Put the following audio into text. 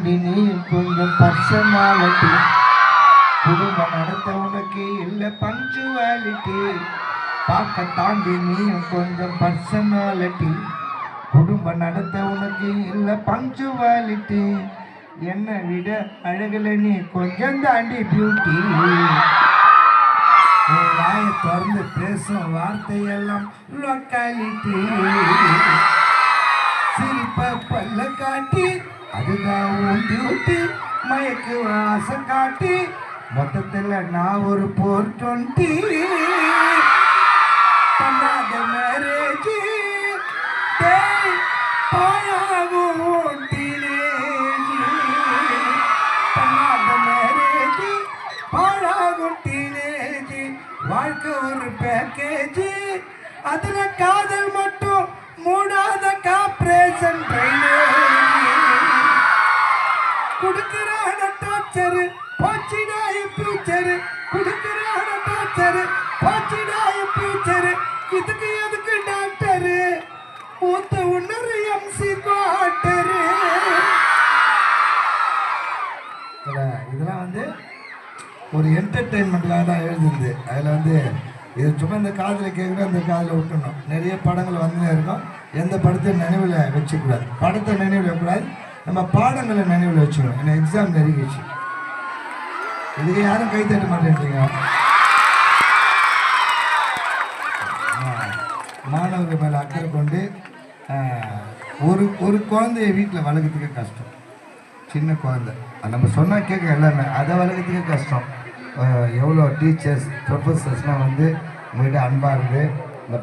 தாண்டி நீ கொஞ்சம் பர்சனாலிட்டி. குடும்பம் நடத்த உனக்கு இல்லை பஞ்சுவாலிட்டி. பார்க்க தாண்டி நீயும் கொஞ்சம் பர்சனாலிட்டி. குடும்பம் நடத்த உனக்கு இல்லை பஞ்சுவாலிட்டி. என்னை விட அழகுல நீ கொஞ்சம் தாண்டி பியூட்டி. வாயை திறந்து பேசும் வார்த்தையெல்லாம் லொக்காலிட்டி. சிரிப்ப பல்ல காட்டி அதுதான் உன் டியூட்டி. மயக்கு வாசம் காட்டி மொத்தத்தில் நான் ஒரு 420. பண்ணாத மேரேஜ் பாழாகும் டீனேஜ். பண்ணாத மேரேஜ் பாழாகும் டீனேஜ். வாழ்க்கை ஒரு பேக்கேஜ், அதுல காதல் மட்டும் மூடாத கார்ப்பரேஷன் குடுக்கிறான டார்ச்சரு போச்சிடாய ஃபியூச்சரு. குடுக்கிறான டார்ச்சரு போச்சிடாய ஃபியூச்சரு. இதுக்கு எதுக்கு டாக்டரு ஊத்த உணரு எம்சி குவார்ட்டரு. இதெல்லாம் வந்து ஒரு என்டர்டெயின்மெண்ட்காக தான் எழுதுது. அதில் வந்து இது சும்மா இந்த காதில் கேட்குறோம், இந்த காதில் விட்டுணும். நிறைய படங்கள் வந்து இருக்கும். எந்த படத்தை நினைவில் வச்சுக்கூடாது, படத்தை நினைவில் வைக்கக்கூடாது, நம்ம பாடங்களை நினைவில் வச்சுக்கணும். ஏன்னா எக்ஸாம் நெருங்கிச்சு. இதுக்கு யாரும் கை தட்ட மாட்டேன்றீங்க. மாணவர்கள் மேலே அக்கறை கொண்டு ஒரு குழந்தைய வீட்டில் வளர்க்கறதுக்கு கஷ்டம். சின்ன குழந்தை நம்ம சொன்னால் கேட்க எல்லாமே, அதை வளர்க்கறதுக்கு கஷ்டம். எவ்வளோ டீச்சர்ஸ் ப்ரொஃபஸர்ஸ்லாம் வந்து உங்கள்கிட்ட அன்பாக இருந்து இந்த